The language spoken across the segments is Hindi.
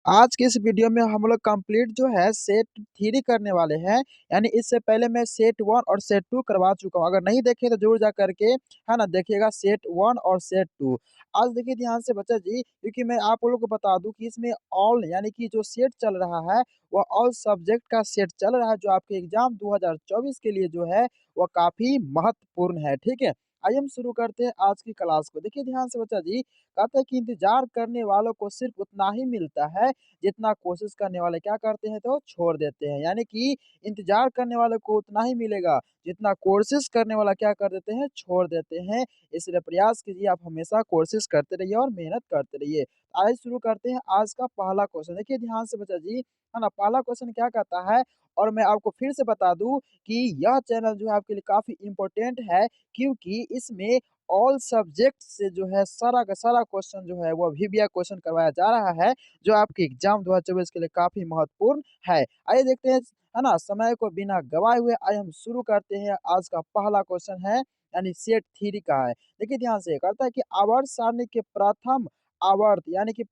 आज के इस वीडियो में हम लोग कंप्लीट जो है सेट थ्री करने वाले हैं। यानी इससे पहले मैं सेट वन और सेट टू करवा चुका हूँ। अगर नहीं देखे तो जरूर जा करके है ना देखिएगा सेट वन और सेट टू। आज देखिए ध्यान से बच्चा जी, क्योंकि मैं आप लोगों को बता दूं कि इसमें ऑल यानी कि जो सेट चल रहा है वह ऑल सब्जेक्ट का सेट चल रहा है, जो आपके एग्जाम 2024 के लिए जो है वह काफी महत्वपूर्ण है। ठीक है, आइए हम शुरू करते हैं आज की क्लास को। देखिए ध्यान से बच्चा जी, कहते हैं कि इंतजार करने वालों को सिर्फ उतना ही मिलता है जितना कोशिश करने वाले क्या करते हैं तो छोड़ देते हैं। यानी कि इंतजार करने वाले को उतना ही मिलेगा जितना कोशिश करने वाला क्या कर देते हैं, छोड़ देते हैं। इसलिए प्रयास कीजिए, आप हमेशा कोशिश करते रहिए और मेहनत करते रहिए। आइए शुरू करते हैं आज का पहला क्वेश्चन। देखिए ध्यान से बच्चा जी, है ना, पहला क्वेश्चन क्या कहता है। और मैं आपको फिर से बता दूं कि यह चैनल जो है आपके लिए काफी इंपॉर्टेंट है, क्योंकि इसमें ऑल सब्जेक्ट से जो है सारा का सारा क्वेश्चन जो है वो वीवीआई क्वेश्चन करवाया जा रहा है, जो आपके एग्जाम 2024 के लिए काफी महत्वपूर्ण है। आइए देखते हैं, है ना, समय को बिना गवाए हुए आइए हम शुरू करते हैं। आज का पहला क्वेश्चन है, यानी सेट थ्री का है। देखिए ध्यान से, कहता है कि आवर्त सारणी के प्रथम आवर्त यानी कि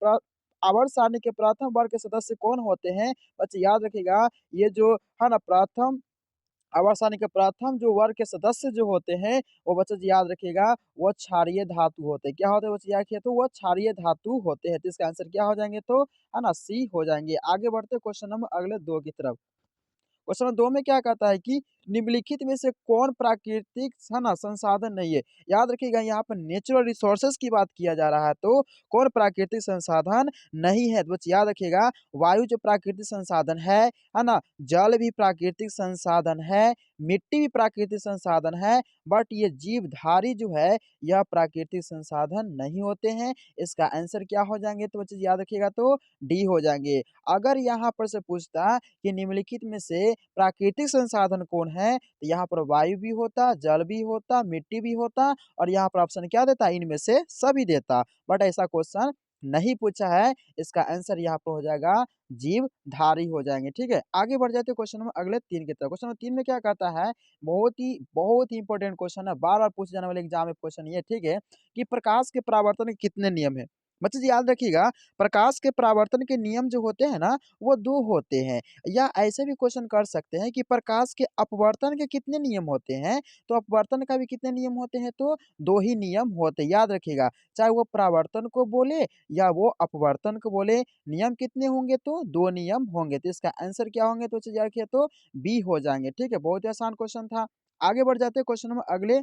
आवर्त सारणी के प्रथम वर्ग के सदस्य कौन होते हैं। बच्चे याद रखिएगा, ये जो है ना प्रथम आवर्त सारणी के प्रथम जो वर्ग के सदस्य जो होते हैं वो बच्चे जी याद रखिएगा, वो क्षारीय धातु होते हैं। क्या होते हैं बच्चे, याद रखिए, तो वो क्षारीय धातु होते हैं। तो इसका आंसर क्या हो जाएंगे, तो है ना सी हो जाएंगे। आगे बढ़ते क्वेश्चन नंबर अगले दो की तरफ। क्वेश्चन नंबर 2 में क्या कहता है कि निम्नलिखित में से कौन प्राकृतिक है ना संसाधन नहीं है। याद रखिएगा, यहाँ पर नेचुरल रिसोर्सेज की बात किया जा रहा है, तो कौन प्राकृतिक संसाधन नहीं है। तो बच्चे याद रखिएगा, वायु जो प्राकृतिक संसाधन है ना, जल भी प्राकृतिक संसाधन है, मिट्टी भी प्राकृतिक संसाधन है, बट ये जीवधारी जो है यह प्राकृतिक संसाधन नहीं होते हैं। इसका आंसर क्या हो जाएंगे, तो बच्चे याद रखिएगा, तो डी हो जाएंगे। अगर यहाँ पर से पूछता कि निम्नलिखित में से प्राकृतिक संसाधन कौन है, तो यहाँ पर वायु भी होता, जल भी होता, मिट्टी भी होता, और यहाँ पर ऑप्शन क्या देता, इनमें से सभी देता। बट ऐसा क्वेश्चन नहीं पूछा है। इसका आंसर यहाँ पर हो जाएगा जीवधारी हो जाएंगे। ठीक है, आगे बढ़ जाते हैं क्वेश्चन नंबर अगले तीन की तरफ। क्वेश्चन नंबर तीन में क्या कहता है, बहुत ही इंपॉर्टेंट क्वेश्चन है, बार बार पूछे जाने वाले एग्जाम में क्वेश्चन ये। ठीक है, कि प्रकाश के परावर्तन के कितने नियम है। बच्चे जी याद रखिएगा, प्रकाश के परावर्तन के नियम जो होते हैं ना वो दो होते हैं। या ऐसे भी क्वेश्चन कर सकते हैं कि प्रकाश के अपवर्तन के कितने नियम होते हैं, तो अपवर्तन का भी कितने नियम होते हैं, तो दो ही नियम होते हैं। याद रखिएगा, चाहे वो परावर्तन को बोले या वो अपवर्तन को बोले, नियम कितने होंगे, तो दो नियम होंगे। तो इसका आंसर क्या होंगे, तो याद रखिए, तो बी हो जाएंगे। ठीक है, बहुत ही आसान क्वेश्चन था। आगे बढ़ जाते हैं क्वेश्चन नंबर अगले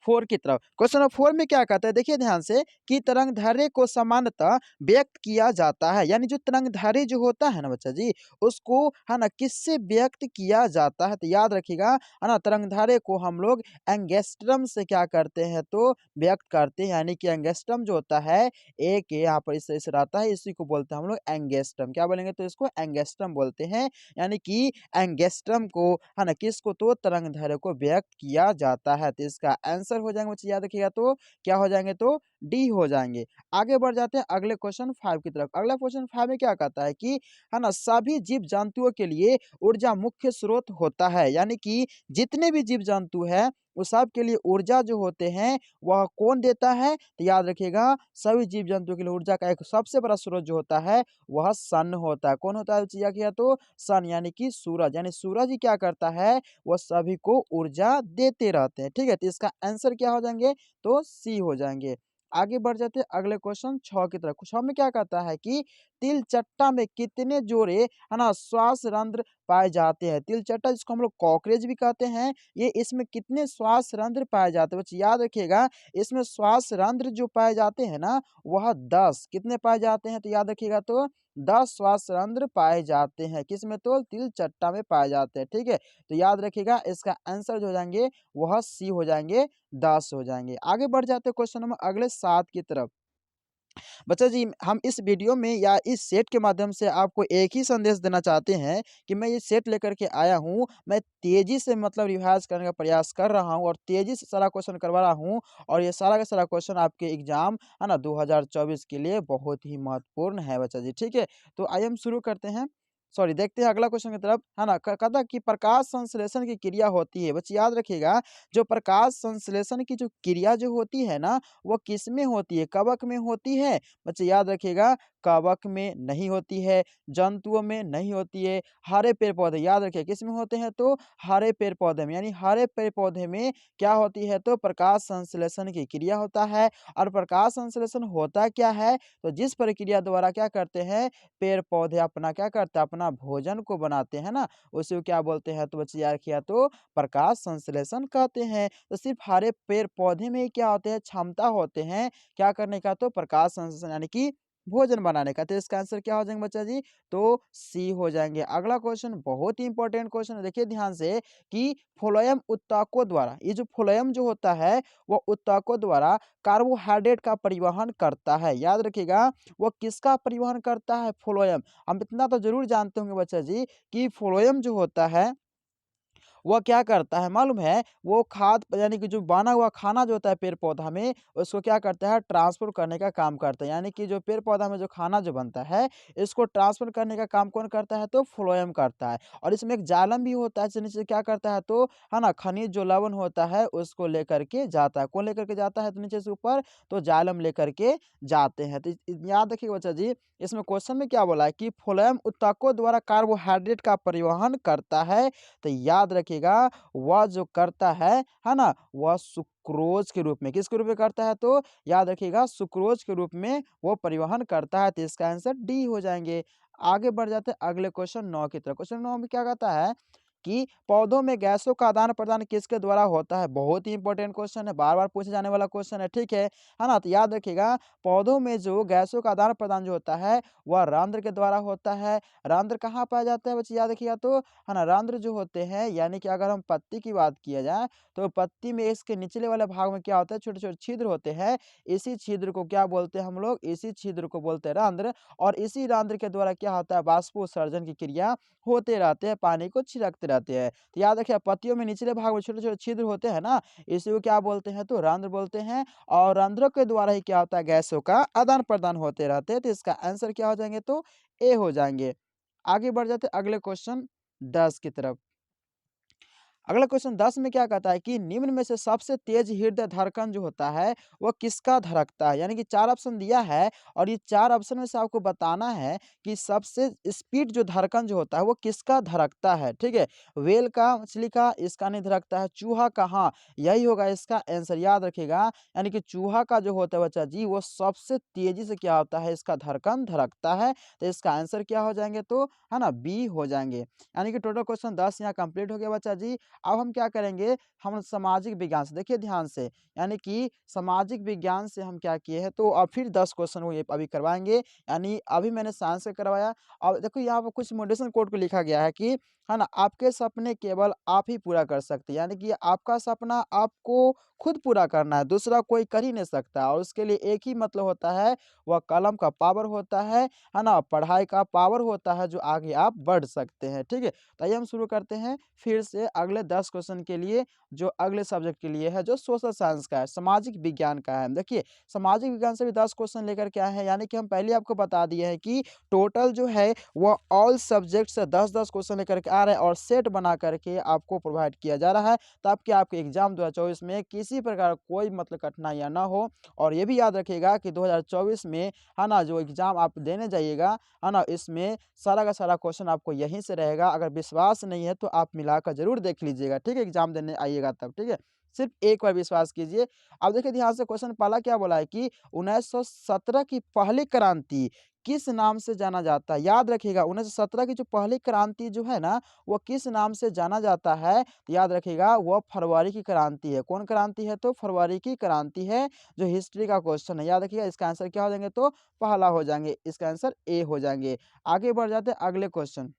फोर की तरफ। क्वेश्चन नंबर फोर में क्या कहता है, देखिए ध्यान से, कि तरंगदैर्घ्य को सामान्यतः व्यक्त किया जाता है। यानी जो तरंगदैर्घ्य जो होता है ना बच्चा जी, उसको है ना किससे व्यक्त किया जाता है। तो याद रखिएगा, है ना, तरंगदैर्घ्य को हम लोग एंगस्ट्रम से क्या करते हैं, तो व्यक्त करते हैं। यानी कि एंगस्ट्रम जो होता है, एक यहाँ पर इस रहता है, इसी को बोलते हैं हम लोग एंगस्ट्रम। क्या बोलेंगे, तो इसको एंगस्ट्रम बोलते हैं। यानी कि एंगस्ट्रम को है ना किसको, तो तरंगदैर्घ्य को व्यक्त किया जाता है। तो इसका आंसर हो जाएंगे बच्चे, याद रखिएगा, तो क्या हो जाएंगे, तो डी हो जाएंगे। आगे बढ़ जाते हैं अगले क्वेश्चन फाइव की तरफ। अगला क्वेश्चन फाइव में क्या कहता है कि है ना सभी जीव जंतुओं के लिए ऊर्जा मुख्य स्रोत होता है। यानी कि जितने भी जीव जंतु है वो सब के लिए ऊर्जा जो होते हैं वह कौन देता है। तो याद रखिएगा, सभी जीव जंतुओं के लिए ऊर्जा का एक सबसे बड़ा स्रोत जो होता है वह सन होता है। कौन होता है, चिया किया, तो सन यानी कि सूरज। यानी सूरज ही क्या करता है, वह सभी को ऊर्जा देते रहते हैं। ठीक है, तो इसका आंसर क्या हो जाएंगे, तो सी हो जाएंगे। आगे बढ़ जाते हैं अगले क्वेश्चन 6 की तरफ। छह में क्या कहता है कि तिल चट्टा में कितने जोड़े है ना श्वास रंध्र पाए जाते हैं। तिल चट्टा जिसको हम लोग कॉकरेज भी कहते हैं, ये इसमें कितने श्वास रंध्र पाए जाते हैं। बच्चे याद रखिएगा, इसमें श्वास रंध्र जो पाए जाते हैं ना वह 10 कितने पाए जाते हैं, तो याद रखिएगा, तो 10 श्वास रंध्र पाए जाते हैं। किसमें, तो तिल चट्टा में पाए जाते हैं। ठीक है, तो याद रखिएगा, इसका आंसर जो हो जाएंगे वह सी हो जाएंगे, 10 हो जाएंगे। आगे बढ़ जाते हैं क्वेश्चन नंबर अगले 7 की तरफ। बच्चा जी, हम इस वीडियो में या इस सेट के माध्यम से आपको एक ही संदेश देना चाहते हैं कि मैं ये सेट लेकर के आया हूँ, मैं तेजी से मतलब रिवाइज करने का प्रयास कर रहा हूँ और तेजी से सारा क्वेश्चन करवा रहा हूँ। और ये सारा का सारा क्वेश्चन आपके एग्जाम है ना 2024 के लिए बहुत ही महत्वपूर्ण है बच्चा जी। ठीक है, तो आइए हम शुरू करते हैं, सॉरी देखते हैं अगला क्वेश्चन की तरफ। है ना, कहता कि प्रकाश संश्लेषण की क्रिया होती है। बच्चे याद रखिएगा, जो प्रकाश संश्लेषण की जो क्रिया जो होती है ना वो किस में होती है, कवक में होती है। बच्चे याद रखिएगा, कवक में नहीं होती है, जंतुओं में नहीं होती है, हरे पेड़-पौधे याद रखिए किस में होते हैं तो हरे पेड़-पौधे में, यानी हरे पेड़-पौधे में क्या होती है तो प्रकाश संश्लेषण की क्रिया होता है। और प्रकाश संश्लेषण होता क्या है? तो जिस प्रक्रिया द्वारा क्या करते हैं पेड़-पौधे अपना क्या करते हैं अपना भोजन को बनाते हैं ना, उसी को क्या बोलते हैं तो बच्चे याद रखिए तो प्रकाश संश्लेषण कहते हैं। तो सिर्फ हरे पेड़-पौधे में ही क्या होते हैं क्षमता होते हैं क्या करने का तो प्रकाश संश्लेषण यानी कि भोजन बनाने का। तो इसका आंसर क्या हो जाएगा बच्चा जी? तो सी हो जाएँगे। अगला क्वेश्चन बहुत ही इंपॉर्टेंट क्वेश्चन है, देखिए ध्यान से कि फ्लोएम उत्तकों द्वारा, ये जो फ्लोएम जो होता है वो उत्तकों द्वारा कार्बोहाइड्रेट का परिवहन करता है। याद रखिएगा वो किसका परिवहन करता है? फ्लोएम। हम इतना तो ज़रूर जानते होंगे बच्चा जी कि फ्लोएम जो होता है वह क्या करता है मालूम है? वो खाद यानी कि जो बना हुआ खाना जो होता है पेड़-पौधा में, उसको क्या करता है ट्रांसफर करने का काम करता है। यानी कि जो पेड़-पौधा में जो खाना जो बनता है, इसको ट्रांसफर करने का काम कौन करता है? तो फ्लोएम करता है। और इसमें एक जालम भी होता है, जिससे क्या करता है तो है ना, खनिज जो लवण होता है उसको लेकर के जाता है। कौन लेकर के जाता है तो नीचे से ऊपर? तो जालम लेकर के जाते हैं। तो याद रखिए बच्चा जी, इसमें क्वेश्चन में क्या बोला है कि फ्लोएम उत्तकों द्वारा कार्बोहाइड्रेट का परिवहन करता है। तो याद रखिएगा वह जो करता है ना? वह सुक्रोज के रूप में, किसके रूप में करता है तो याद रखिएगा सुक्रोज के रूप में वो परिवहन करता है। तो इसका आंसर डी हो जाएँगे। आगे बढ़ जाते हैं अगले क्वेश्चन 9 की तरफ। क्वेश्चन 9 में क्या कहता है कि पौधों में गैसों का आदान-प्रदान किसके द्वारा होता है? बहुत ही इंपॉर्टेंट क्वेश्चन है, बार-बार पूछे जाने वाला क्वेश्चन है, ठीक है ना? तो याद रखिएगा पौधों में जो गैसों का आदान-प्रदान जो होता है, वह रंध्र के द्वारा होता है। रंध्र कहाँ पाया जाता है बच्चे याद रखिएगा तो है ना, रंध्र जो होते हैं यानी कि अगर हम पत्ती की बात किया जाए, तो पत्ती में इसके निचले वाले भाग में क्या होता है छोटे-छोटे छिद्र होते हैं। इसी छिद्र को क्या बोलते हैं हम लोग? इसी छिद्र को बोलते हैं रंध्र। और इसी रंध्र के द्वारा क्या होता है बाष्पोत्सर्जन की क्रिया होते रहते हैं, पानी को छिड़कते रहते हैं। तो याद रखिए पत्तियों में निचले भाग में छोटे-छोटे छिद्र होते हैं ना, इसी को क्या बोलते हैं तो रंध्र बोलते हैं। और रंध्रों के द्वारा ही क्या होता है गैसों का आदान-प्रदान होते रहते हैं। तो इसका आंसर क्या हो जाएँगे तो ए हो जाएँगे। आगे बढ़ जाते हैं अगले क्वेश्चन 10 की तरफ। अगला क्वेश्चन 10 में क्या कहता है कि निम्न में से सबसे तेज हृदय धड़कन जो होता है वो किसका धड़कता है? यानी कि 4 ऑप्शन दिया है और ये 4 ऑप्शन में से आपको बताना है कि सबसे स्पीड जो धड़कन जो होता है वो किसका धड़कता है, ठीक है? व्हेल का, मछली का, इसका नहीं धड़कता है, चूहा का हाँ, यही होगा इसका आंसर याद रखिएगा। यानी कि चूहा का जो होता है बच्चा जी वो सबसे तेज़ी से क्या होता है इसका धड़कन धड़कता है। तो इसका आंसर क्या हो जाएँगे तो है ना बी हो जाएँगे। यानी कि टोटल क्वेश्चन 10 यहाँ कंप्लीट हो गया बच्चा जी। अब हम क्या करेंगे, हम सामाजिक विज्ञान से देखिए ध्यान से, यानी कि सामाजिक विज्ञान से हम क्या किए हैं तो अब फिर 10 क्वेश्चन वो ये अभी करवाएँगे। यानी अभी मैंने साइंस का करवाया और देखो यहाँ पे कुछ मोटिवेशन कोट पे लिखा गया है कि है ना, आपके सपने केवल आप ही पूरा कर सकते हैं। यानी कि आपका सपना आपको खुद पूरा करना है, दूसरा कोई कर ही नहीं सकता और उसके लिए एक ही मतलब होता है, वह कलम का पावर होता है ना? पढ़ाई का पावर होता है जो आगे आप बढ़ सकते हैं, ठीक है? तो आइए हम शुरू करते हैं फिर से अगले 10 क्वेश्चन के लिए, जो अगले सब्जेक्ट के लिए है, जो सोशल साइंस का है, सामाजिक विज्ञान का है। देखिए, सामाजिक विज्ञान से भी 10 क्वेश्चन लेकर के आए हैं, यानी कि हम पहले आपको बता दिए हैं कि टोटल जो है, वह ऑल सब्जेक्ट से 10-10 क्वेश्चन लेकर के आ रहे हैं और सेट बना करके आपको प्रोवाइड किया जा रहा है, ताकि आपके एग्ज़ाम 2024 में किसी प्रकार कोई मतलब कठिनाइयाँ ना हो। और ये भी याद रखिएगा कि 2024 में, है ना, जो एग्ज़ाम आप देने जाइएगा, है ना, इसमें सारा का सारा क्वेश्चन आपको यहीं से रहेगा। अगर विश्वास नहीं है तो आप मिलाकर ज़रूर देख लीजिएगा, ठीक है? एग्ज़ाम देने आइएगा तब, ठीक है? सिर्फ़ एक बार विश्वास कीजिए। अब देखिए ध्यान से क्वेश्चन पहला क्या बोला है कि 1917 की पहली क्रांति किस नाम से जाना जाता है? याद रखिएगा 1917 की जो पहली क्रांति जो है ना, वो किस नाम से जाना जाता है? तो याद रखिएगा वो फरवरी की क्रांति है। कौन क्रांति है? तो फरवरी की क्रांति है, जो हिस्ट्री का क्वेश्चन है। याद रखिएगा इसका आंसर क्या हो जाएँगे तो पहला हो जाएँगे, इसका आंसर ए हो जाएँगे। आगे बढ़ जाते हैं अगले क्वेश्चन।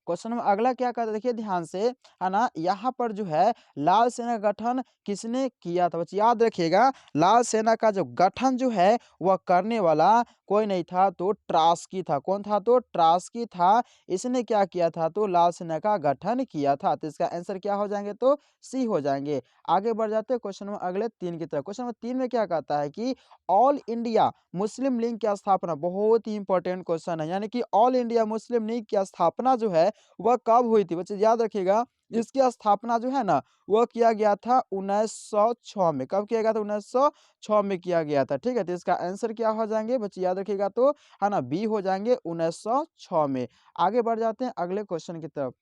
क्वेश्चन में अगला क्या कहता है देखिए ध्यान से, है ना? यहाँ पर जो है लाल सेना का गठन किसने किया था? बच्चे याद रखिएगा लाल सेना का जो गठन जो है वह करने वाला कोई नहीं था तो ट्रास्की था। कौन था? तो ट्रास्की था। इसने क्या किया था? तो लाल सेना का गठन किया था। तो इसका आंसर क्या हो जाएँगे तो सी हो जाएँगे। आगे बढ़ जाते हैं क्वेश्चन में अगले 3 की तरफ। क्वेश्चन नंबर 3 में क्या कहता है कि ऑल इंडिया मुस्लिम लीग की स्थापना, बहुत ही इंपॉर्टेंट क्वेश्चन है, यानी कि ऑल इंडिया मुस्लिम लीग की स्थापना जो है वह कब हुई थी? बच्चे याद रखिएगा इसकी स्थापना जो है ना, वो किया गया था 1906 में। कब किया गया था? 1906 में किया गया था, ठीक है? तो इसका आंसर क्या हो जाएँगे बच्चे याद रखिएगा तो, है ना? बी हो जाएँगे 1906 में। आगे बढ़ जाते हैं अगले क्वेश्चन की तरफ।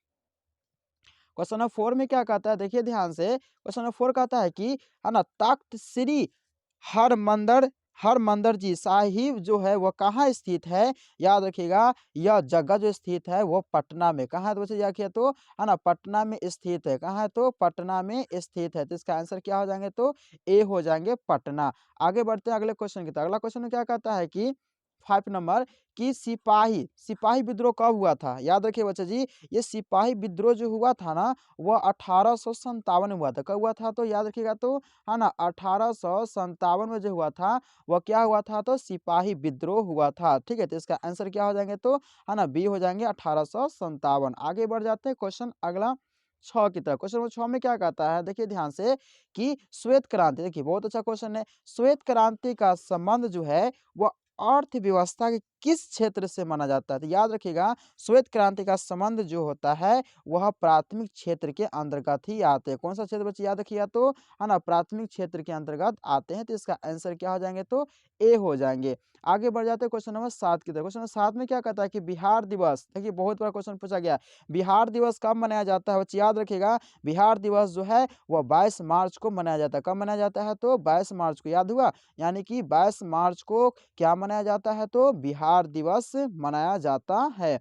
क्वेश्चन नंबर 4 में क्या कहता है देखिए ध्यान से, क्वेश्चन नंबर 4 कहता है कि है ना तख्त श्री हरमंदर हरमंदर जी साहिब जो है वो कहाँ स्थित है? याद रखिएगा यह जगह जो स्थित है वो पटना में। कहाँ है तो बच्चे देखिए तो, है ना पटना में स्थित है। कहाँ है तो पटना में स्थित है। तो इसका आंसर क्या हो जाएंगे तो ए हो जाएंगे पटना। आगे बढ़ते हैं अगले क्वेश्चन की तरफ। अगला क्वेश्चन में क्या कहता है कि 5 नंबर कि सिपाही सिपाही विद्रोह कब हुआ था? याद रखिए बच्चे जी, ये सिपाही विद्रोह जो हुआ था ना, वह 1857 में हुआ था। कब हुआ था? तो याद रखिएगा तो, है ना 1857 में जो हुआ था, वह क्या हुआ था? तो सिपाही विद्रोह हुआ था। ठीक है? तो इसका आंसर क्या हो जाएँगे तो, है ना बी हो जाएँगे 1857। आगे बढ़ जाते हैं क्वेश्चन अगला 6 की तरफ। क्वेश्चन नंबर 6 में क्या कहता है? देखिए ध्यान से कि श्वेत क्रांति देखिए बहुत अच्छा क्वेश्चन है। श्वेत क्रांति का संबंध जो है, वह अर्थव्यवस्था के किस क्षेत्र से माना जाता है? तो याद रखिएगा श्वेत क्रांति का संबंध जो होता है, वह प्राथमिक क्षेत्र के अंतर्गत ही आते हैं। कौन सा क्षेत्र बच्चे याद रखिएगा तो, है ना प्राथमिक क्षेत्र के अंतर्गत आते हैं। तो इसका आंसर क्या हो जाएँगे तो ए हो जाएँगे। आगे बढ़ जाते हैं क्वेश्चन नंबर 7 की तरफ। क्वेश्चन नंबर 7 में क्या कहता है कि बिहार दिवस देखिए बहुत बड़ा क्वेश्चन पूछा गया है। बिहार दिवस कब मनाया जाता है? बच्चे याद रखिएगा बिहार दिवस जो है वह 22 मार्च को मनाया जाता है। कब मनाया जाता है? तो 22 मार्च को। याद हुआ? यानी कि 22 मार्च को क्या मनाया जाता है? तो बिहार दिवस मनाया जाता है।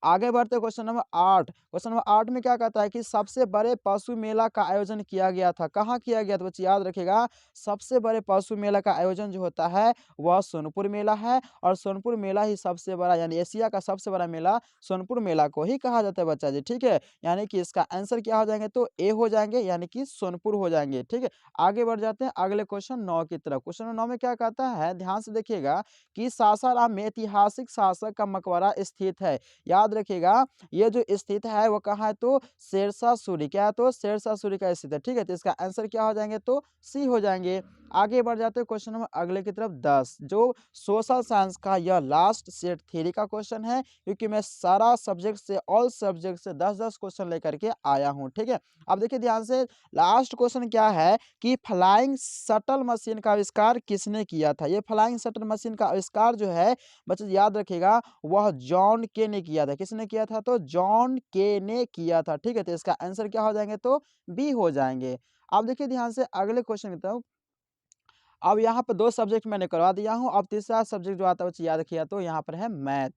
आगे बढ़ते हैं क्वेश्चन नंबर 8। क्वेश्चन नंबर 8 में क्या कहता है कि सबसे बड़े पशु मेला का आयोजन किया गया था। कहाँ किया गया था? बच्चे याद रखिएगा सबसे बड़े पशु मेला का आयोजन जो होता है वह सोनपुर मेला है और सोनपुर मेला ही सबसे बड़ा यानी एशिया का सबसे बड़ा मेला सोनपुर मेला को ही कहा जाता है बच्चा जी, ठीक है? यानी कि इसका आंसर क्या हो जाएँगे तो ए हो जाएँगे यानी कि सोनपुर हो जाएँगे, ठीक है? आगे बढ़ जाते हैं अगले क्वेश्चन 9 की तरफ। क्वेश्चन नंबर 9 में क्या कहता है? ध्यान से देखिएगा कि सासाराम में ऐतिहासिक शासक का मकबरा स्थित है। याद रखिएगा ये जो स्थित है वो कहाँ है तो शेरशाह सूरी। क्या है तो शेरशाह सूरी का स्थित है, ठीक है? तो इसका आंसर क्या हो जाएंगे तो सी हो जाएंगे। आगे बढ़ जाते हैं क्वेश्चन नंबर अगले की तरफ 10 जो सोशल साइंस का यह लास्ट सेट थ्योरी का क्वेश्चन है, क्योंकि मैं सारा सब्जेक्ट से ऑल सब्जेक्ट से 10-10 क्वेश्चन लेकर के आया हूँ, ठीक है? अब देखिए ध्यान से लास्ट क्वेश्चन क्या है कि फ्लाइंग शटल मशीन का आविष्कार किसने किया था? ये फ्लाइंग शटल मशीन का आविष्कार जो है बच्चे याद रखिएगा वह जॉन के ने किया था। किसने किया था? तो जॉन के ने किया था, ठीक है? तो इसका आंसर क्या हो जाएँगे तो बी हो जाएँगे। अब देखिए ध्यान से अगले क्वेश्चन की तरफ। अब यहाँ पे 2 सब्जेक्ट मैंने करवा दिया हूँ, अब तीसरा सब्जेक्ट जो आता है बच्चे याद रखिएगा तो यहाँ पर है मैथ।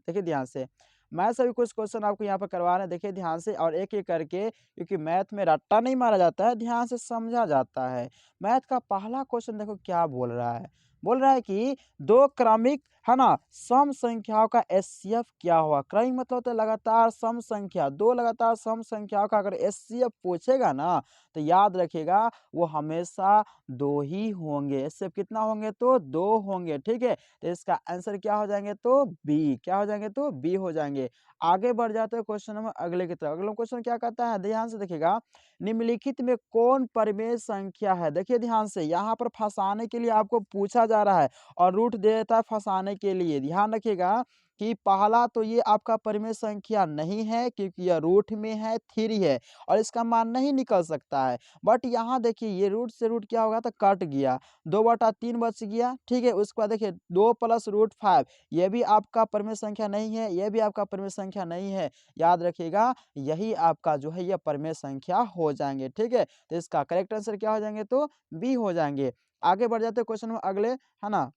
देखिए ध्यान से, मैथ से भी कुछ क्वेश्चन आपको यहाँ पर करवा रहे हैं, देखिए ध्यान से और एक-एक करके क्योंकि मैथ में रट्टा नहीं मारा जाता है, ध्यान से समझा जाता है। मैथ का पहला क्वेश्चन देखो क्या बोल रहा है? बोल रहा है कि 2 क्रमिक है ना सम संख्याओं का एचसीएफ क्या होगा? क्रमिक मतलब होता है लगातार सम संख्या, 2 लगातार सम संख्याओं का अगर एचसीएफ पूछेगा ना, तो याद रखिएगा वो हमेशा 2 ही होंगे। एचसीएफ कितना होंगे? तो 2 होंगे, ठीक है? तो इसका आंसर क्या हो जाएँगे तो बी। क्या हो जाएँगे? तो बी हो जाएँगे। आगे बढ़ जाते हैं क्वेश्चन नंबर अगले की तरफ। अगला क्वेश्चन क्या कहता है? ध्यान से देखिएगा, निम्नलिखित में कौन परिमेय संख्या है? देखिए ध्यान से, यहाँ पर फँसाने के लिए आपको पूछा जा रहा है और रूट दे देता है फँसाने के लिए। ध्यान रखिएगा कि पहला तो ये आपका परिमेय संख्या नहीं है क्योंकि यह रूट में है, 3 है और इसका मान नहीं निकल सकता है। बट यहाँ देखिए ये रूट से रूट क्या होगा तो कट गया, 2/3 बच गया, ठीक है? उसके बाद देखिए 2 + √5 ये भी आपका परिमेय संख्या नहीं है, ये भी आपका परिमेय संख्या नहीं है। याद रखिएगा यही आपका जो है ये परिमेय संख्या हो जाएँगे, ठीक है? तो इसका करेक्ट आंसर क्या हो जाएँगे तो बी हो जाएँगे। आगे बढ़ जाते हैं क्वेश्चन नंबर अगले, है ना?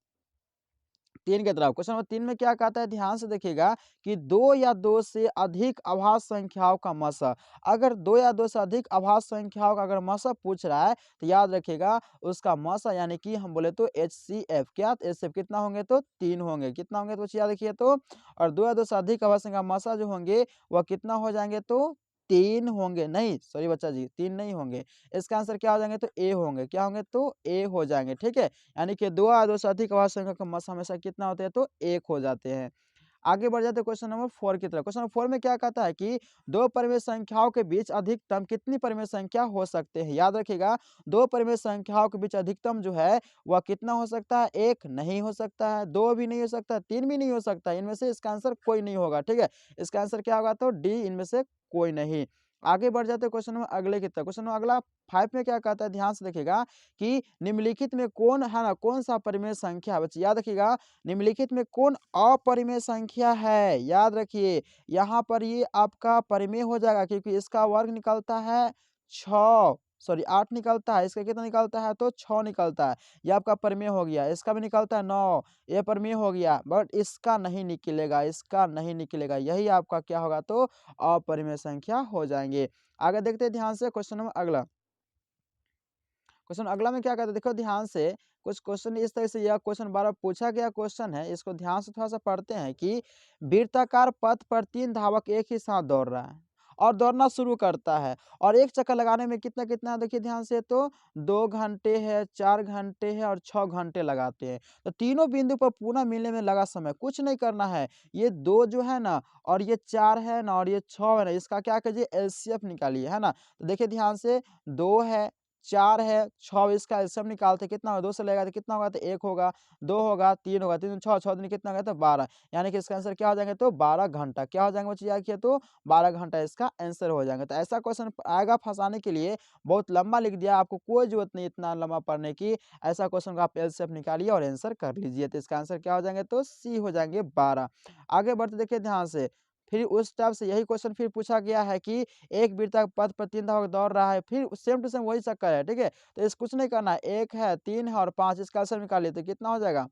3 की तरफ। क्वेश्चन नंबर 3 में क्या कहता है? ध्यान से देखिएगा कि 2 या 2 से अधिक अभाज्य संख्याओं का मसा। अगर 2 या 2 से अधिक अभाज्य संख्याओं का अगर मसा पूछ रहा है, तो याद रखिएगा उसका मसा यानी कि हम बोले तो एचसीएफ। क्या? एचसीएफ कितना होंगे? तो 3 होंगे। कितना होंगे? तो बच्चे याद रखिए तो, और 2 या 2 से अधिक अभाज्य संख्या मसा जो होंगे, वह कितना हो जाएँगे? तो 3 होंगे। नहीं, सॉरी बच्चा जी, 3 नहीं होंगे। इसका आंसर क्या हो जाएँगे? तो ए होंगे। क्या होंगे? तो ए हो जाएँगे, ठीक है? यानी कि 2 या 2 से अधिक अभाज्य संख्या का मस हमेशा कितना होते हैं? तो 1 हो जाते हैं। आगे बढ़ जाते हैं क्वेश्चन नंबर 4 की तरफ। क्वेश्चन नंबर 4 में क्या कहता है कि 2 परिमेय संख्याओं के बीच अधिकतम कितनी परिमेय संख्या हो सकते हैं? याद रखिएगा 2 परिमेय संख्याओं के बीच अधिकतम जो है वह कितना हो सकता है? 1 नहीं हो सकता है, 2 भी नहीं हो सकता, 3 भी नहीं हो सकता। इनमें से इसका आंसर कोई नहीं होगा, ठीक है? इसका आंसर क्या होगा? तो डी, इनमें से कोई नहीं। आगे बढ़ जाते हैं क्वेश्चन नंबर अगले की तरफ। क्वेश्चन नंबर अगला 5 में क्या कहता है, ध्यान से देखिएगा कि निम्नलिखित में कौन है ना कौन-सा परिमेय संख्या है? बच्चे याद रखिएगा, निम्नलिखित में कौन अपरिमेय संख्या है? याद रखिए, यहाँ पर ये आपका परिमेय हो जाएगा क्योंकि इसका वर्ग निकलता है 6 सॉरी 8 निकलता है, इसका कितना निकलता है तो 6 निकलता है। ये आपका परिमेय हो गया, इसका भी निकलता है 9, ये परिमेय हो गया, बट इसका नहीं निकलेगा, इसका नहीं निकलेगा। यही आपका क्या होगा तो अपरिमेय संख्या हो जाएँगे। आगे देखते हैं ध्यान से क्वेश्चन नंबर अगला। क्वेश्चन अगला में क्या कहता है, देखो ध्यान से, कुछ क्वेश्चन इस तरह से, यह क्वेश्चन बार-बार पूछा गया क्वेश्चन है, इसको ध्यान से थोड़ा-सा पढ़ते हैं कि वृत्ताकार पथ पर 3 धावक एक ही साथ दौड़ रहा है और दौड़ना शुरू करता है और एक चक्कर लगाने में कितना-कितना है देखिए ध्यान से, तो 2 घंटे है, 4 घंटे है और 6 घंटे लगाते हैं। तो तीनों बिंदु पर पुनः मिलने में लगा समय कुछ नहीं करना है। ये 2 जो है ना और ये 4 है ना और ये 6 है ना, इसका क्या कीजिए एलसीएम निकालिए, है ना? तो देखिए ध्यान से, 2 है, 4 है, 6 इसका एलसीएम निकालते कितना होगा, 2 से लगेगा तो कितना होगा तो 1 होगा, 2 होगा, 3 होगा, 3 दूनी 6, 6 दूनी कितना हो गया तो 12, यानी कि इसका आंसर क्या हो जाएगा तो 12 घंटा। क्या हो जाएँगे बच्चे याद किए तो 12 घंटा इसका आंसर हो जाएगा। तो ऐसा क्वेश्चन आएगा फँसाने के लिए, बहुत लंबा लिख दिया, आपको कोई ज़रूरत नहीं इतना लंबा पढ़ने की। ऐसा क्वेश्चन का आप एलसीएम निकालिए और आंसर कर लीजिए। तो इसका आंसर क्या हो जाएँगे तो सी हो जाएँगे 12। आगे बढ़ते देखिए ध्यान से, फिर उस टाइप से यही क्वेश्चन फिर पूछा गया है कि एक वृत्त पथ पर 3 धावक दौड़ रहा है, फिर सेम टू सेम वही चक्कर है, ठीक है? तो इस कुछ नहीं करना है, 1 है, 3 है और 5 इसका आंसर निकालिए तो कितना हो जाएगा?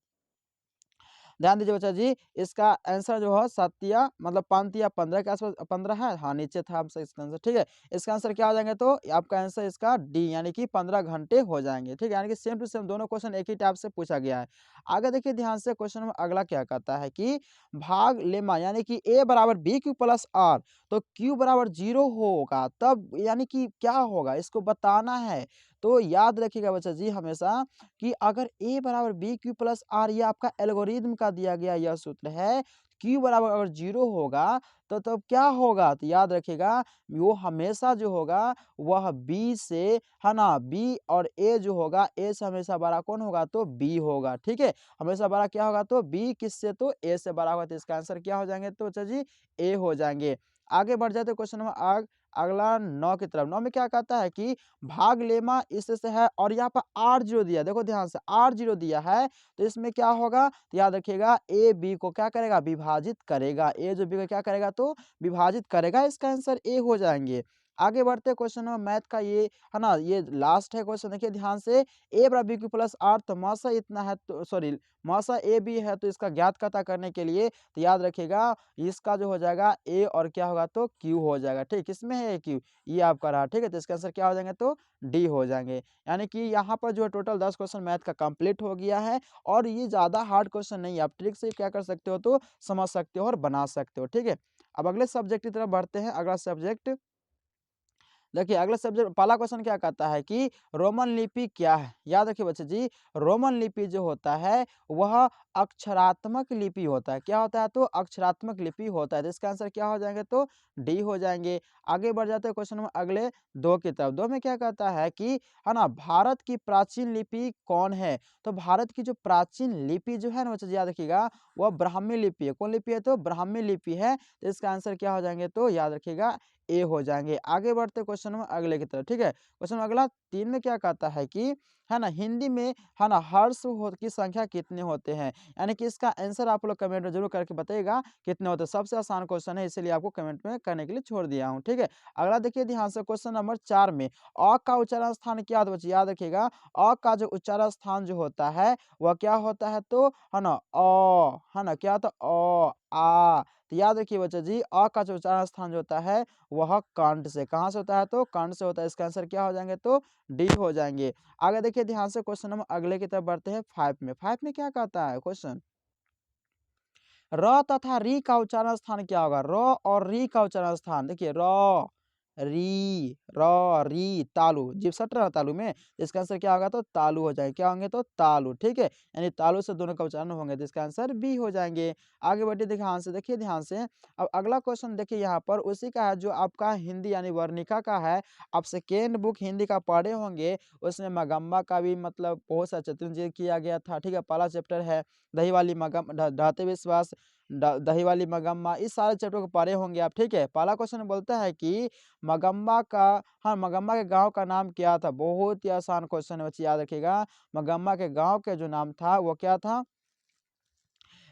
ध्यान दीजिए बच्चा जी, इसका आंसर जो है सत्या मतलब पंक्तियाँ 15 के आसपास 15 है, हाँ, नीचे था आपसे इसका आंसर, ठीक है? इसका आंसर क्या हो जाएँगे तो आपका आंसर इसका डी यानी कि 15 घंटे हो जाएँगे, ठीक है? यानी कि सेम टू सेम दोनों क्वेश्चन एक ही टाइप से पूछा गया है। आगे देखिए ध्यान से, क्वेश्चन नंबर अगला क्या कहता है कि भाग लेमा यानी कि a बराबर b q प्लस r, तो q बराबर 0 होगा तब यानी कि क्या होगा इसको बताना है। तो याद रखिएगा बच्चा जी हमेशा कि अगर a बराबर बी क्यू प्लस आर, ये आपका एल्गोरिदम का दिया गया यह सूत्र है। q बराबर अगर 0 होगा तो तब क्या होगा तो याद रखिएगा, वो हमेशा जो होगा वह b से, है ना, b और a जो होगा a से हमेशा बड़ा कौन होगा तो b होगा, ठीक है? हमेशा बड़ा क्या होगा तो b किससे तो a से बड़ा होगा, तो इसका आंसर क्या हो जाएंगे तो बच्चा जी a हो जाएंगे। आगे बढ़ जाते क्वेश्चन नंबर अगला 9 की तरफ। 9 में क्या कहता है कि भाग लेमा इससे है और यहाँ पर R0 दिया है, देखो ध्यान से R0 दिया है, तो इसमें क्या होगा तो याद रखिएगा ए बी को क्या करेगा विभाजित करेगा, ए जो बी को क्या करेगा तो विभाजित करेगा, इसका आंसर ए हो जाएंगे। आगे बढ़ते क्वेश्चन नंबर मैथ का, ये है ना, ये लास्ट है क्वेश्चन, देखिए ध्यान से, ए बराबर बी क्यू प्लस आर, तो मासा इतना है तो सॉरी मासा ए बी है, तो इसका ज्ञात पता करने के लिए तो याद रखिएगा इसका जो हो जाएगा ए और क्या होगा तो क्यू हो जाएगा, ठीक, इसमें है क्यू, ये आपका रहा, ठीक है? तो इसका आंसर क्या हो जाएंगे तो डी हो जाएँगे। यानी कि यहाँ पर जो है टोटल 10 क्वेश्चन मैथ का कंप्लीट हो गया है और ये ज़्यादा हार्ड क्वेश्चन नहीं है, आप ट्रिक से क्या कर सकते हो तो समझ सकते हो और बना सकते हो, ठीक है? अब अगले सब्जेक्ट की तरफ बढ़ते हैं। अगला सब्जेक्ट देखिए, अगला सब्जेक्ट पहला क्वेश्चन क्या कहता है कि रोमन लिपि क्या है? याद रखिए बच्चे जी, रोमन लिपि जो होता है वह अक्षरात्मक लिपि होता है। क्या होता है तो अक्षरात्मक लिपि होता है। तो इसका आंसर क्या हो जाएँगे तो डी हो जाएँगे। आगे बढ़ जाते हैं क्वेश्चन नंबर अगले 2 की तरफ। 2 में क्या कहता है कि है ना, भारत की प्राचीन लिपि कौन है? तो भारत की जो प्राचीन लिपि जो है ना बच्चे जी याद रखिएगा, वह ब्राह्मी लिपि है। कौन लिपि है तो ब्राह्मी लिपि है। तो इसका आंसर क्या हो जाएँगे तो याद रखिएगा ए हो जाएँगे। आगे बढ़ते क्वेश्चन नंबर अगले की तरफ, ठीक है? क्वेश्चन नंबर अगला 3 में क्या कहता है कि है ना, हिंदी में है ना हर्ष हो की संख्या कितने होते हैं? यानी कि इसका आंसर आप लोग कमेंट में ज़रूर करके बताइएगा कितने होते हैं। सबसे आसान क्वेश्चन है, इसीलिए आपको कमेंट में करने के लिए छोड़ दिया हूँ, ठीक है? अगला देखिए ध्यान से, क्वेश्चन नंबर 4 में अ का उच्चारण स्थान क्या होता है बच्चे? याद रखिएगा, अ का जो उच्चारण स्थान जो होता है वह क्या होता है तो है ना है ना, क्या होता है आ। तो याद रखिए बच्चा जी, अ का जो उच्चारण स्थान जो होता है वह कंठ से, कहाँ से होता है तो कंठ से होता है। इसका आंसर क्या हो जाएँगे तो डी हो जाएँगे। आगे देखिए ध्यान से, क्वेश्चन नंबर अगले की तरफ बढ़ते हैं 5 में। 5 में क्या कहता है क्वेश्चन, र तथा री का उच्चारण स्थान क्या होगा? र और री का उच्चारण स्थान देखिए, र, री, र, री, तालु, जीभ सट रहा है तालु में, तो इसका आंसर क्या होगा तो तालु हो जाएगा। क्या होंगे तो तालु, ठीक है? यानी तालु से दोनों का उच्चारण होंगे, तो इसका आंसर बी हो जाएँगे। आगे बढ़िए ध्यान से, देखिए ध्यान से। अब अगला क्वेश्चन देखिए यहाँ पर उसी का है जो आपका हिंदी यानी वर्णिका का है। आप सेकेंड बुक हिंदी का पढ़े होंगे, उसमें मगम्मा का भी मतलब बहुत सा चतुर्भुज किया गया था, ठीक है? पहला चैप्टर है दही वाली मगम ढहते विश्वास, दही वाली मगम्मा, इस सारे चैप्टर को पढ़े होंगे आप, ठीक है। पहला क्वेश्चन बोलता है कि मगम्मा का हाँ, मगम्मा के गाँव का नाम क्या था? बहुत ही आसान क्वेश्चन है बच्चे, याद रखिएगा। मगम्मा के गाँव के जो नाम था वो क्या था?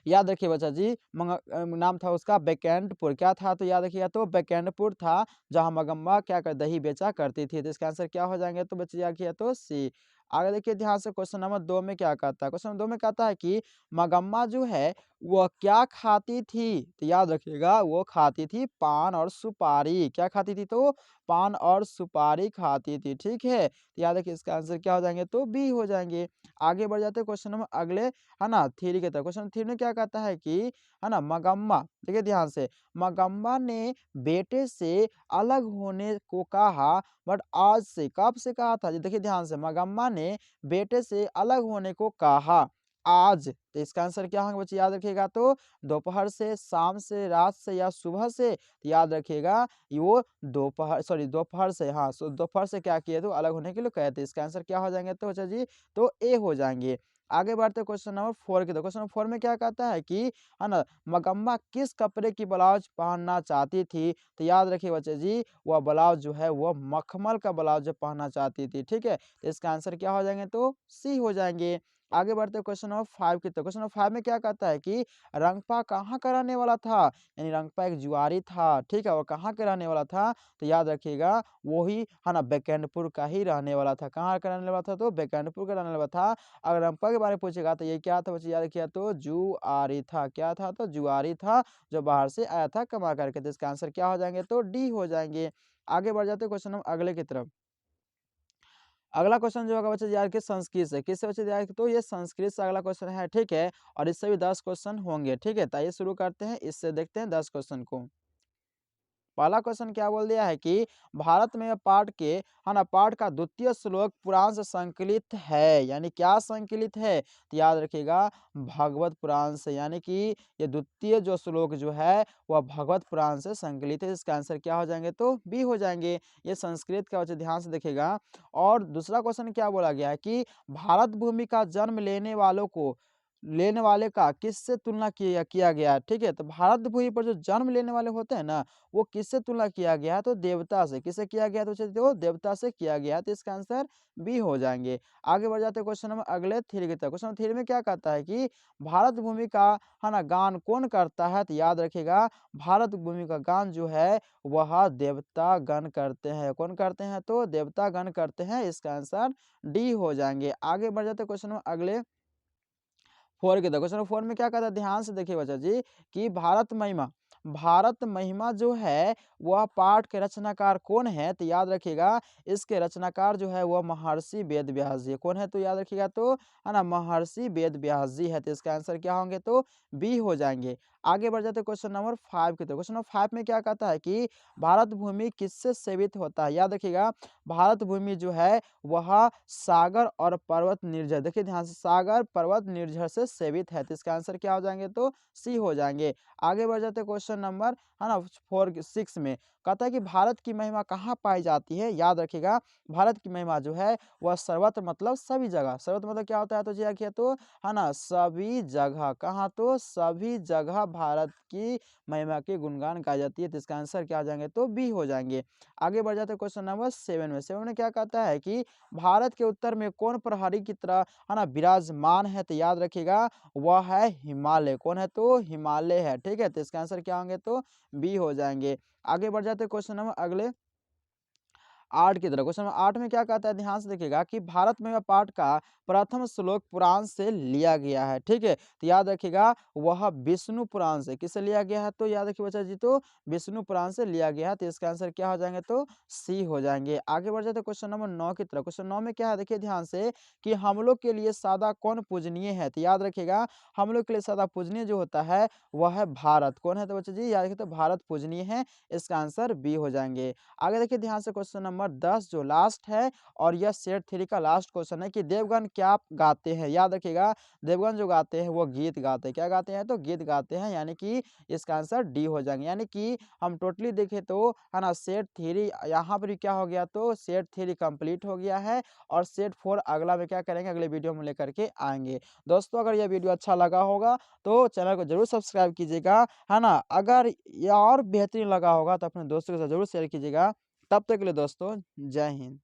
याद रखिए बच्चा जी, नाम था उसका बैकेंठपुर। क्या था? तो याद रखिएगा, तो बैकेंठपुर था, जहाँ मगम्मा क्या कर दही बेचा करती थी। तो इसका आंसर क्या हो जाएंगे? तो बच्चे याद किया तो सी। आगे देखिए ध्यान से, क्वेश्चन नंबर 2 में क्या कहता है? क्वेश्चन नंबर 2 में कहता है कि मगम्मा जो है वह क्या खाती थी? तो याद रखिएगा, वो खाती थी पान और सुपारी। क्या खाती थी? तो पान और सुपारी खाती थी, ठीक है। तो याद रखिए, इसका आंसर क्या हो जाएंगे? तो बी हो जाएंगे। आगे बढ़ जाते हैं क्वेश्चन नंबर अगले, है ना, थ्री की तरफ। क्वेश्चन 3 में क्या कहता है कि, है ना, मगम्मा, देखिए ध्यान से, मगम्मा ने बेटे से अलग होने को कहा, बट आज से, कब से कहा था? जी देखिए ध्यान से, मगम्मा ने बेटे से अलग होने को कहा आज। तो इसका आंसर क्या होगा बच्चे? याद रखिएगा, तो दोपहर से, शाम से, रात से या सुबह से? तो याद रखिएगा, वो दोपहर से, हाँ, दोपहर से क्या किए? तो अलग होने के लिए कहे थे। इसका आंसर क्या हो जाएंगे? तो बच्चा जी, तो ए हो जाएंगे। आगे बढ़ते हैं क्वेश्चन नंबर 4 की तरफ। क्वेश्चन नंबर 4 में क्या कहता है कि, है ना, मगम्मा किस कपड़े की ब्लाउज पहनना चाहती थी? तो याद रखिए बच्चे जी, वह ब्लाउज जो है वह मखमल का ब्लाउज जो पहनना चाहती थी, ठीक है। तो इसका आंसर क्या हो जाएंगे? तो सी हो जाएंगे। आगे बढ़ते हैं क्वेश्चन नंबर 5 की तरफ। क्वेश्चन नंबर 5 में क्या कहता है कि रंगपा कहाँ का रहने वाला था? यानी रंगपा एक जुआरी था, ठीक है। वो कहाँ का रहने वाला था? तो याद रखिएगा, वो ही, है ना, बैकेंठपुर का ही रहने वाला था। कहाँ का रहने वाला था? तो बैकेंठपुर का रहने वाला था। अगर रंपा के बारे में पूछेगा तो ये क्या था बच्चे? याद किया, तो जुआरी था। क्या था? तो जुआरी था, जो बाहर से आया था कमा करके। तो इसका आंसर क्या हो जाएंगे? तो डी हो जाएंगे। आगे बढ़ जाते हैं क्वेश्चन नंबर अगले की तरफ। अगला क्वेश्चन जो होगा बच्चे यार के संस्कृत से, किससे बच्चे यार? तो ये संस्कृत से अगला क्वेश्चन है, ठीक है। और इससे भी 10 क्वेश्चन होंगे, ठीक है। तो आइए शुरू करते हैं, इससे देखते हैं 10 क्वेश्चन को। पहला क्वेश्चन क्या बोल दिया है कि भारत में पाठ के, है ना, पाठ का द्वितीय श्लोक पुराण से संकलित है। यानी क्या संकलित है? तो याद रखिएगा, भगवत पुराण से। यानी कि ये द्वितीय जो श्लोक जो है वह भगवत पुराण से संकलित है। इसका आंसर क्या हो जाएंगे? तो बी हो जाएंगे। ये संस्कृत का बच्चे ध्यान से देखिएगा। और दूसरा क्वेश्चन क्या बोला गया है कि भारत भूमि का जन्म लेने वाले का किससे तुलना किया गया है, ठीक है। तो भारत भूमि पर जो जन्म लेने वाले होते हैं ना, वो किससे तुलना किया गया है? तो देवता से। किससे किया गया? तो चलिए, वो देवता से किया गया है। तो इसका आंसर बी हो जाएंगे। आगे बढ़ जाते हैं क्वेश्चन नंबर अगले 3 की तरफ। क्वेश्चन नंबर 3 में क्या कहता है कि भारत भूमि का, है ना, गान कौन करता है? तो याद रखिएगा, भारत भूमि का गान जो है वह देवता गण करते हैं। कौन करते हैं? तो देवता गण करते हैं। इसका आंसर डी हो जाएंगे। आगे बढ़ जाते हैं क्वेश्चन नंबर अगले 4 के, क्वेश्चन नंबर 4 में क्या कहता है? ध्यान से देखिए बच्चा जी, कि भारत महिमा जो है वह पाठ के रचनाकार कौन है? तो याद रखिएगा, इसके रचनाकार जो है वह महर्षि वेद व्यास जी। कौन है? तो याद रखिएगा, तो, है ना, महर्षि वेद व्यास जी है। तो इसका आंसर क्या होंगे? तो बी हो जाएंगे। आगे बढ़ जाते क्वेश्चन नंबर 5 की तरफ। क्वेश्चन नंबर 5 में क्या कहता है कि भारत भूमि किससे सेवित होता है? याद रखिएगा, भारत भूमि जो है वह सागर और पर्वत निर्जर, देखिए ध्यान से, सागर पर्वत निर्जर से सेवित है। तो इसका आंसर क्या हो जाएंगे? तो सी हो जाएंगे। आगे बढ़ जाते हैं क्वेश्चन नंबर, है ना, 6 में कहता है कि भारत की महिमा कहाँ पाई जाती है? याद रखिएगा, भारत की महिमा जो है वह सर्वत्र, मतलब सभी जगह। सर्वत्र मतलब क्या होता है? तो जी देखिए, तो, है ना, सभी जगह। कहाँ? तो सभी जगह भारत की महिमा के गुणगान गाई जाती है। तो इसका आंसर क्या हो जाएंगे? तो बी हो जाएंगे। आगे बढ़ जाते हैं क्वेश्चन नंबर 7 में। 7 में क्या कहता है कि भारत के उत्तर में कौन प्रहरी की तरह, है ना, विराजमान है? तो याद रखिएगा, वह है हिमालय। कौन है? तो हिमालय है, ठीक है। तो इसका आंसर क्या होंगे? तो बी हो जाएंगे। आगे बढ़ जाते हैं क्वेश्चन नंबर अगले 8 की तरफ। क्वेश्चन नंबर 8 में क्या कहता है? ध्यान से देखिएगा, कि भारत में पाठ का प्रथम श्लोक पुराण से लिया गया है, ठीक है। तो याद रखिएगा, वह विष्णु पुराण से। किससे लिया गया है? तो याद रखिए बच्चा जी, तो विष्णु पुराण से लिया गया है। तो इसका आंसर क्या हो जाएंगे? तो सी हो जाएंगे। आगे बढ़ जाते क्वेश्चन नंबर 9 की तरफ। क्वेश्चन 9 में क्या है? देखिए ध्यान से, कि हम लोग के लिए सदा कौन पूजनीय है? तो याद रखिएगा, हम लोग के लिए सदा पूजनीय जो होता है वह है भारत। कौन है? तो बच्चा जी याद रखिए, तो भारत पूजनीय है। इसका आंसर बी हो जाएंगे। आगे देखिए ध्यान से, क्वेश्चन नंबर नंबर 10 जो लास्ट है और यह सेट 3 का लास्ट क्वेश्चन है कि देवगन क्या गाते हैं? याद रखिएगा देवगन जो गाते हैं वो गीत गाते हैं। क्या गाते हैं? तो गीत गाते हैं यानी कि इसका आंसर डी हो जाएँगे। यानी कि हम टोटली देखें तो है ना सेट 3 यहाँ पर भी क्या हो गया तो सेट 3 कंप्लीट हो गया है और सेट 4 अगला में क्या करेंगे अगले वीडियो में लेकर के आएँगे। दोस्तों अगर यह वीडियो अच्छा लगा होगा तो चैनल को ज़रूर सब्सक्राइब कीजिएगा, है ना? अगर ये और बेहतरीन लगा होगा तो अपने दोस्तों के साथ ज़रूर शेयर कीजिएगा। तब तक के लिए दोस्तों जय हिंद।